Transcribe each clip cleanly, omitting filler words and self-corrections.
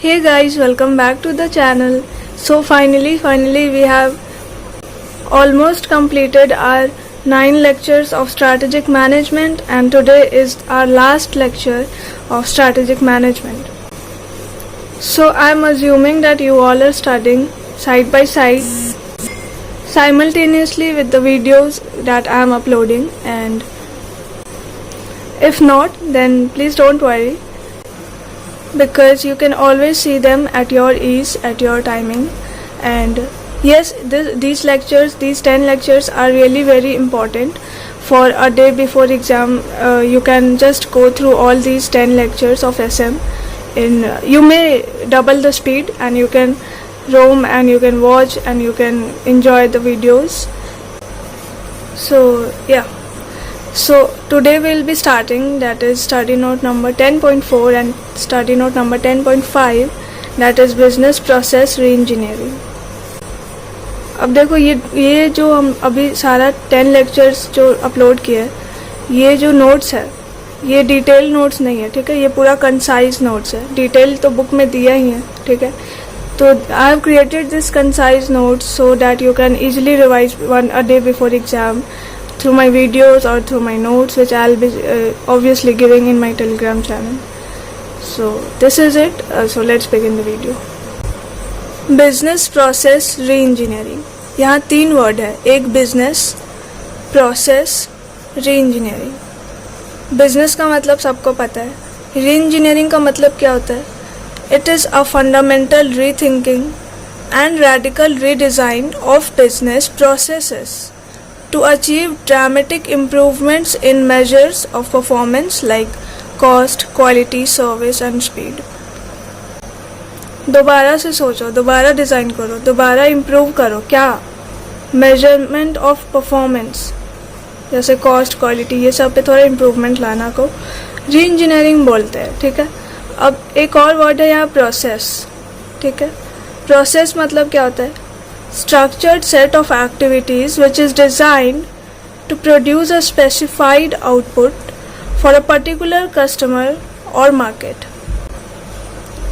Hey guys, welcome back to the channel. So finally we have almost completed our 9 lectures of strategic management, and today is our last lecture of strategic management. So I'm assuming that you all are studying side by side simultaneously with the videos that I'm uploading, and if not, then please don't worry, because you can always see them at your ease, at your timing. And yes, these 10 lectures are really very important for a day before exam. You can just go through all these 10 lectures of SM. You may double the speed, and you can roam and you can watch and you can enjoy the videos. So yeah. So today we'll be starting, that is study note number 10.4 and study note number 10.5, that is business process re-engineering. अब देखो, ये जो हम अभी सारा 10 lectures जो upload किए, ये जो नोट्स है ये डिटेल नोट्स नहीं है, ठीक है, ये पूरा कंसाइज नोट्स है. डिटेल तो बुक में दिया ही है, ठीक है. तो I have created this concise notes so that you can easily revise a day before exam through my videos or through my notes, which I'll be obviously giving in my Telegram channel. So this is it. So let's begin the video. Business process re-engineering. यहाँ 3 word है, एक business, process, re-engineering. Business का मतलब सबको पता है. Re-engineering का मतलब क्या होता है? It is a fundamental rethinking and radical redesign of business processes to achieve dramatic improvements in measures of performance like cost, quality, service and speed. दोबारा से सोचो, दोबारा डिज़ाइन करो, दोबारा इम्प्रूव करो. क्या? मेजरमेंट ऑफ परफॉर्मेंस, जैसे कॉस्ट, क्वालिटी, ये सब पे थोड़ा इम्प्रूवमेंट लाना को री इंजीनियरिंग बोलते हैं, ठीक है. अब एक और वर्ड है यहाँ, प्रोसेस, ठीक है. प्रोसेस मतलब क्या होता है? Structured set of activities which is designed to produce a specified output for a particular customer or market.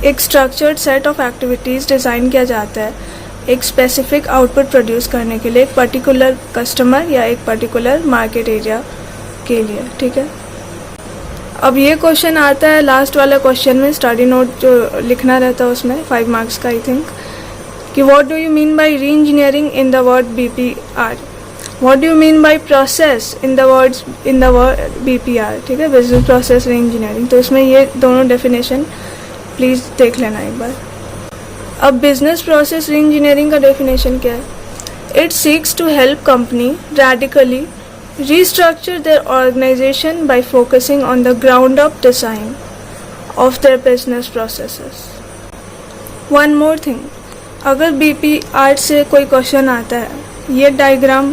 एक structured set of activities design किया जाता है एक specific output प्रोड्यूस करने के लिए एक particular customer या एक particular market area के लिए, ठीक है. अब ये क्वेश्चन आता है लास्ट वाला क्वेश्चन में, स्टडी नोट जो लिखना रहता है उसमें 5 मार्क्स का आई थिंक, कि what do you mean by re-engineering in the word BPR? What do you mean by process in the word BPR? ठीक है, business process re-engineering. तो इसमें ये दोनों डेफिनेशन प्लीज़ देख लेना एक बार. अब business process re-engineering का डेफिनेशन क्या है? It seeks to help company radically restructure their organization by focusing on the ground up design of their business processes. One more thing, अगर BPR से कोई क्वेश्चन आता है, ये डायग्राम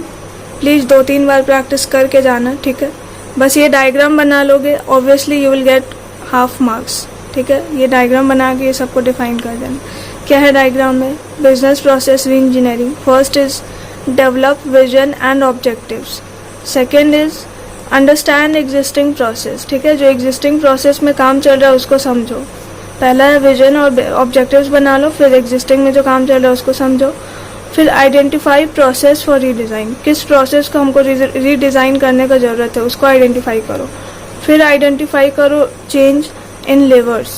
प्लीज़ 2-3 बार प्रैक्टिस करके जाना, ठीक है. बस ये डायग्राम बना लोगे, obviously you will gate half marks, ठीक है. ये डायग्राम बना के ये सबको डिफाइन कर देना. क्या है डायग्राम में? बिजनेस प्रोसेस री engineering. First is develop vision and objectives. Second is understand existing process, ठीक है. जो एग्जिस्टिंग प्रोसेस में काम चल रहा है उसको समझो. पहला है विजन और ऑब्जेक्टिव्स बना लो, फिर एग्जिस्टिंग में जो काम चल रहा है उसको समझो. फिर आइडेंटिफाई प्रोसेस फॉर रीडिज़ाइन, किस प्रोसेस को हमको रीडिज़ाइन करने का ज़रूरत है उसको आइडेंटिफाई करो. फिर आइडेंटिफाई करो चेंज इन लेवर्स.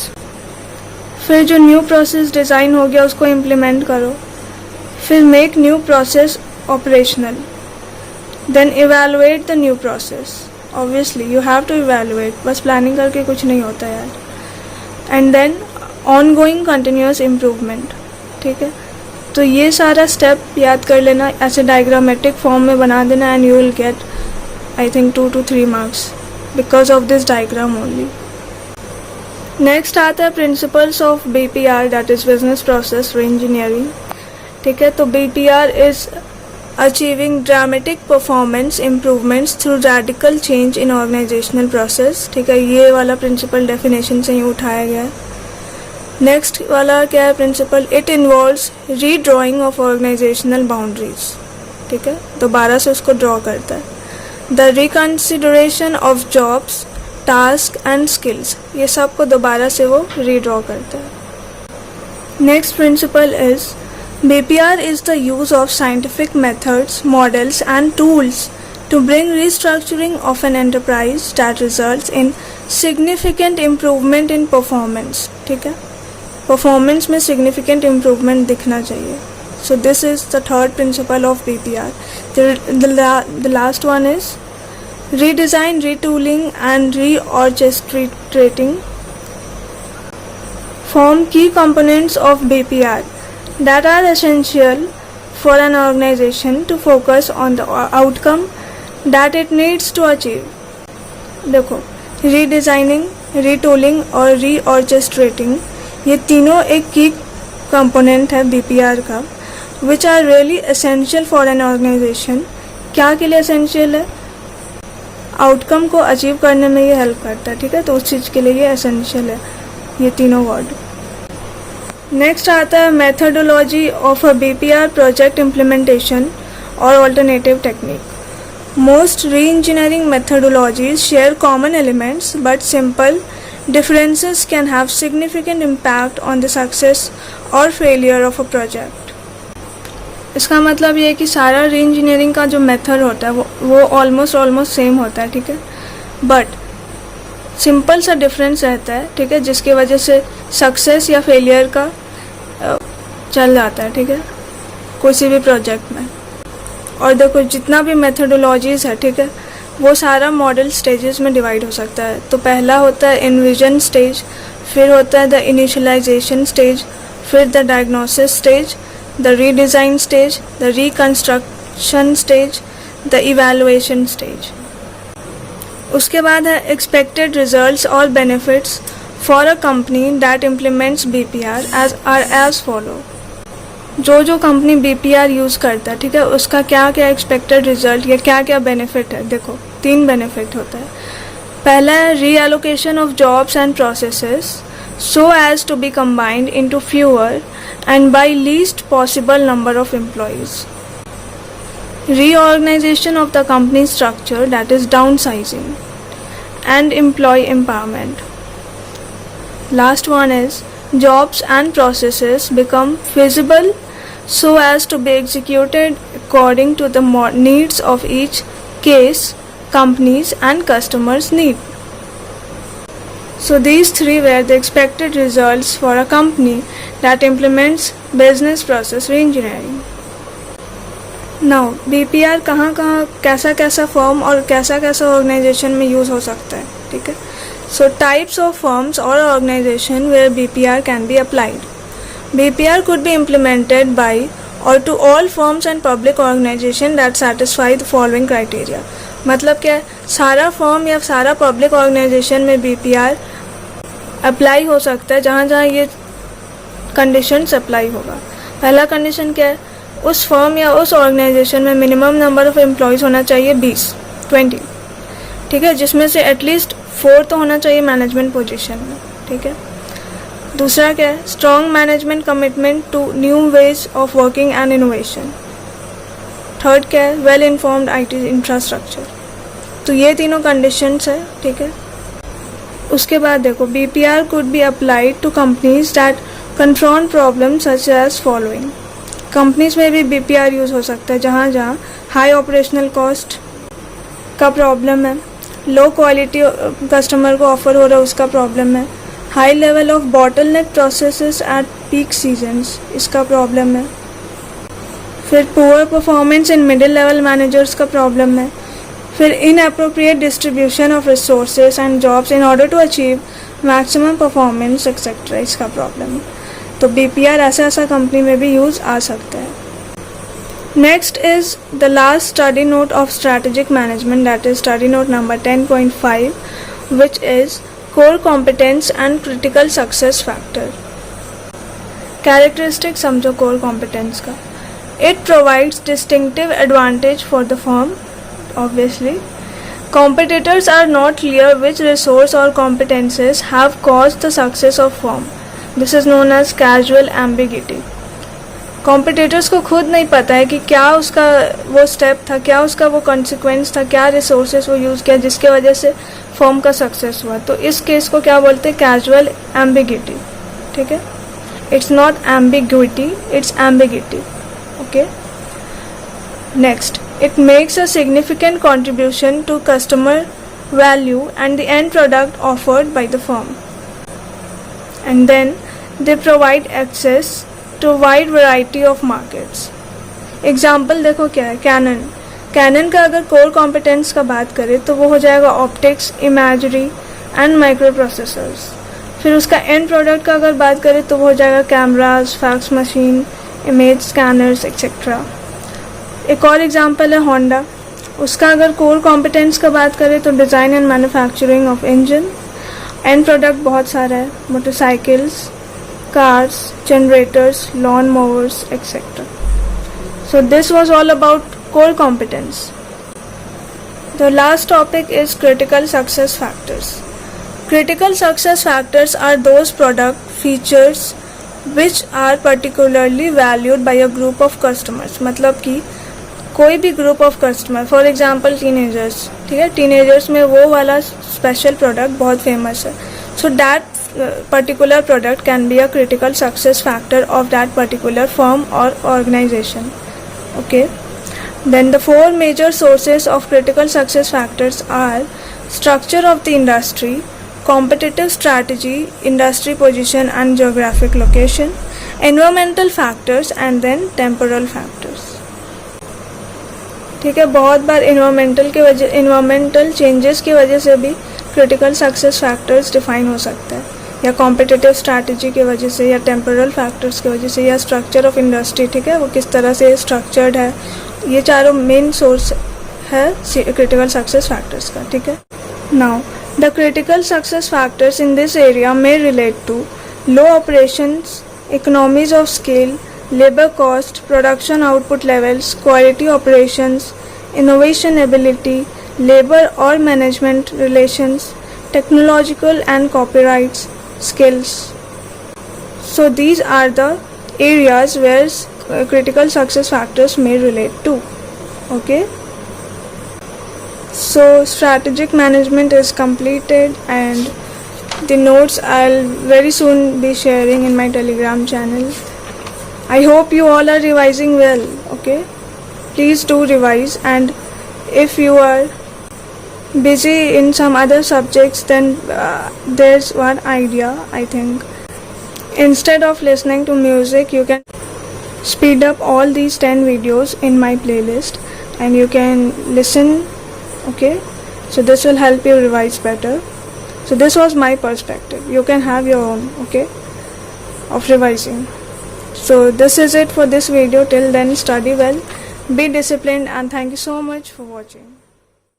फिर जो न्यू प्रोसेस डिज़ाइन हो गया उसको इम्प्लीमेंट करो. फिर make new process operational. Then evaluate the new process. Obviously you have to evaluate, बस प्लानिंग करके कुछ नहीं होता यार. And then ongoing continuous improvement, ठीक है. तो ये सारा स्टेप याद कर लेना, ऐसे डायग्रामेटिक फॉर्म में बना देना, and you will get I think 2 to 3 marks because of this diagram only. Next आता है principles of BPR, that is business process reengineering, ठीक है. तो BPR is achieving dramatic performance improvements through radical change in organisational process, ठीक है. ये वाला principal definition से ही उठाया गया है. नेक्स्ट वाला क्या है principle? It involves redrawing of organisational boundaries, ठीक है. दोबारा से उसको ड्रॉ करता है. The reconsideration of jobs, task and skills, ये सब को दोबारा से वो रीड्रॉ करता है. Next principle is BPR is the use of scientific methods, models and tools to bring restructuring of an enterprise that results in significant improvement in performance. ठीक है, performance में significant improvement दिखना चाहिए. So this is the third principle of BPR. The last one is redesign, retooling and reorchestrating form key components of BPR that are essential for an organization to focus on the outcome that it needs to achieve. देखो, redesigning, retooling और reorchestrating ये तीनों एक की component है BPR का, which are really essential for an organization. क्या के लिए essential है? आउटकम को अचीव करने में ये हेल्प करता है. ठीक है, तो उस चीज़ के लिए ये essential है, ये तीनों वर्ड. नेक्स्ट आता है methodology of a BPR project implementation और alternative technique. Most reengineering methodologies share common elements but simple differences can have significant impact on the success or failure of a project. इसका मतलब ये है कि सारा री इंजीनियरिंग का जो मेथड होता है वो ऑलमोस्ट सेम होता है. ठीक है, बट सिंपल सा डिफरेंस रहता है. ठीक है, जिसकी वजह से सक्सेस या फेलियर का चल जाता है. ठीक है, किसी भी प्रोजेक्ट में. और देखो जितना भी मेथडोलॉजीज है, ठीक है, वो सारा मॉडल स्टेजेस में डिवाइड हो सकता है. तो पहला होता है इन्विजन स्टेज, फिर होता है द इनिशियलाइजेशन स्टेज, फिर the diagnosis stage, the redesign stage, the reconstruction stage, the evaluation stage. उसके बाद है एक्सपेक्टेड रिजल्ट्स और benefits for a company that implements BPR as follow. जो कंपनी BPR यूज़ करता है, ठीक है, उसका क्या क्या एक्सपेक्टेड रिजल्ट या क्या क्या बेनिफिट है. देखो 3 बेनिफिट होता है. पहला है reallocation of jobs and processes so as to be combined into fewer and by least possible number of employees. Reorganization of the company structure, that is downsizing, and employee empowerment. Last one is jobs and processes become feasible so as to be executed according to the needs of each case, companies and customers need. So these 3 were the expected results for a company that implements business process reengineering. Now BPR कहाँ कैसा form और कैसा organisation में use हो सकता है. ठीक है, सो टाइप्स ऑफ फॉर्म्स और organization where BPR can be applied. BPR could be implemented by और to all forms and public organization that satisfy the following criteria. मतलब क्या है, सारा फॉर्म या सारा पब्लिक ऑर्गेनाइजेशन में BPR अप्लाई हो सकता है जहाँ ये कंडीशंस अप्लाई होगा. पहला कंडीशन क्या है, उस फर्म या उस ऑर्गेनाइजेशन में मिनिमम नंबर ऑफ एम्प्लॉयज़ होना चाहिए 20. ठीक है, जिसमें से एटलीस्ट 4 तो होना चाहिए मैनेजमेंट पोजीशन में. ठीक है, दूसरा क्या है, strong management commitment to new ways of working and innovation. Third क्या है, वेल इन्फॉर्म्ड IT इंफ्रास्ट्रक्चर. तो ये तीनों कंडीशंस है. ठीक है, उसके बाद देखो BPR could be applied to companies that confront problems such as following. Companies में भी BPR यूज़ हो सकता है जहाँ हाई ऑपरेशनल कॉस्ट का प्रॉब्लम है, लो क्वालिटी कस्टमर को ऑफर हो रहा है उसका प्रॉब्लम है, high level of bottleneck processes at peak seasons इसका प्रॉब्लम है, फिर poor performance in middle level managers का प्रॉब्लम है, फिर inappropriate distribution of resources and jobs in order to achieve maximum performance etcetera इसका प्रॉब्लम है. तो BPR ऐसा कंपनी में भी यूज़ आ सकता है. Next is the last study note of strategic management, that is study note number 10.5, which is core competence and critical success factor. Characteristic समझो core competence का. It provides distinctive advantage for the firm. Obviously competitors are not clear which resource or competences have caused the success of firm. This is known as casual ambiguity. Competitors को खुद नहीं पता है कि क्या उसका वो स्टेप था, क्या उसका वो कॉन्सिक्वेंस था, क्या रिसोर्सेज वो यूज़ किया जिसके वजह से फर्म का सक्सेस हुआ. तो इस केस को क्या बोलते हैं, कैजुअल एम्बिगिटी. ठीक है, It's not ambiguity, it's ambiguity. Okay. Next, it makes a significant contribution to customer value and the end product offered by the firm. And then they provide access to a wide variety of markets. Example देखो क्या है, cannon का अगर core competence का बात करें तो वो हो जाएगा optics, imagery and micro processors. फिर उसका एंड प्रोडक्ट का अगर बात करें तो वो हो जाएगा cameras, fax machine, image scanners etcetera. एक और एग्जांपल है होंडा. उसका अगर कोर कॉम्पिटेंस का बात करें तो design and manufacturing of engine. And product बहुत सारा है, motorcycles, cars, generators, lawn mowers etcetera. So this was all about core competence. The last topic is critical success factors. Critical success factors are those product features which are particularly valued by a group of customers. मतलब कि कोई भी group of customer, for example teenagers, ठीक है, teenagers में वो वाला special product बहुत फेमस है. So that particular product can be a critical success factor of that particular firm और organization. Okay. Then the four major sources of critical success factors are structure of the industry, competitive strategy, industry position and geographic location, environmental factors and then temporal factors. ठीक है, बहुत बार environmental changes की वजह से भी critical success factors define हो सकता है, या कॉम्पिटिटिव स्ट्रैटेजी की वजह से, या टेम्पोरल फैक्टर्स की वजह से, या स्ट्रक्चर ऑफ इंडस्ट्री, ठीक है, वो किस तरह से स्ट्रक्चर्ड है. ये चारों मेन सोर्स है क्रिटिकल सक्सेस फैक्टर्स का. ठीक है. Now the critical success factors in this area may relate to low operations, economies of scale, labor cost, production output levels, quality operations, innovation ability, labor or management relations, technological and copyrights skills. So these are the areas where critical success factors may relate to. Okay. So strategic management is completed and the notes I'll very soon be sharing in my Telegram channel. I hope you all are revising well. Okay, please do revise, and if you are busy in some other subjects, then there's one idea. I think instead of listening to music, you can speed up all these 10 videos in my playlist and you can listen. Okay, so this will help you revise better. So this was my perspective. You can have your own, okay, of revising. So this is it for this video. Till then, study well, be disciplined, and thank you so much for watching.